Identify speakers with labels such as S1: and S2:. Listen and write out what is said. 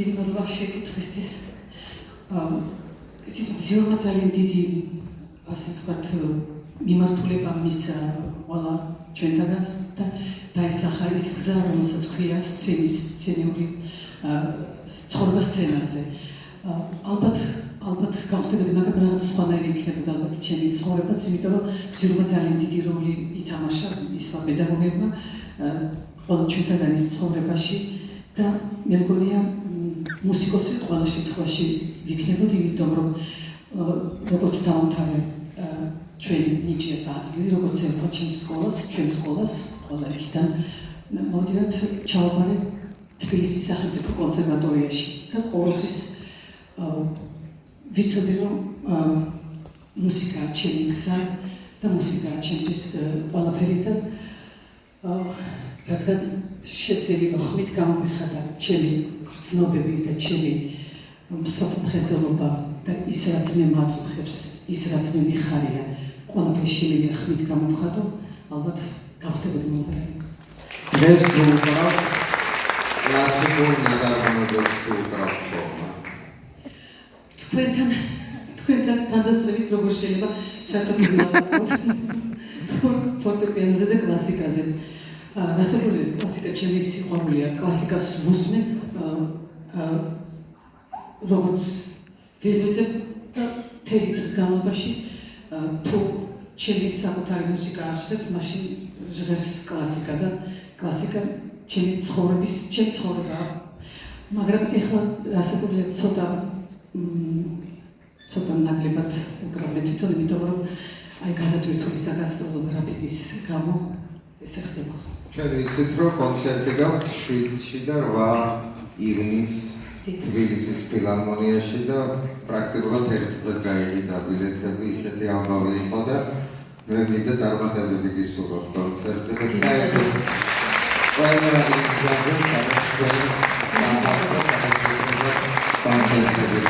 S1: დიდი მადლობა შეკითხვისთვის. Იცით, მზიურმა ძალიან დიდი, ასე ვთქვათ, მიმართულება მისცა ყველა ჩვენთანაც და დაესახა ის გზა, რომელსაც ქვია სცენური ცხოვრება სცენაზე. ალბათ გავხდებოდი, მაგრამ რაღაც სხვანაირი იქნებოდა ალბათ ჩემი ცხოვრებაც, იმიტომ რომ მზიურმა ძალიან დიდი როლი ითამაშა ისმა პედაგოგებმა ყველა ჩვენთაგანის ცხოვრებაში და მე მგონია მუსიკოსი ყველა შემთხვევაში ვიქნებოდი, იმიტომ რომ როგორც დავამთავრე ჩვენი ნიჭი დააძლევი, როგორც ეხლა ჩემს სკოლას, ყველა იქიდან მოდივართ ჩავაბარე თბილისის სახელმწიფო კონსერვატორიაში და ყოველთვის ვიცოდი, რომ მუსიკაა ჩემი გზა და მუსიკაა ჩემთვის ყველაფერი და რადგან შეძლებო ხმით გამომეხადა ჩემი გრძნობები და ჩემი მსოფლმხედველობა და ის რაც მე მაწუხებს, ის რაც მე მიხარია, ყველაფერი შემიძლია ხმით გამოვხატო, ალბათ გავხდებოდი მომღერალი.
S2: დღეს თუ უკრავთ კლასიკურ ნაზარგუნოებს თუ უკრავთ ხომ?
S1: თქვენთან თანდასწრებით როგორ შეიძლება საერთოდ ფორტეპიანოზე და კლასიკაზე. Rasăpune clasica cele sihomulia, clasica svusme, robots viețe teritorios gamabashi, tu cele sakutari muzika arștes, mașini jgărs clasica da, clasica cele țhorebis, ce țhoreba, მაგრამ ეხლა rasăpune ცოტა ნაკლებად უკრავდა თვითონ, იმიტომ რომ აი გადატვირთული საგასტროლოგრაფიის გამო ეს ხდება.
S2: ჩვენ ვიცით, რომ კონცერტი გაქვს 7-ში და 8 ივნის თბილისის ფილარმონიაში და პრაქტიკულად ერთ დღეს გაიყიდა ბილეთები, ისეთი ამბავი იყო და მე მინდა წარმატებები გისურვოთ კონცერტზე და საერთოდ ყველა იმ გზაზე, სადაც თქვენ გამართ და სადაც კონცერტები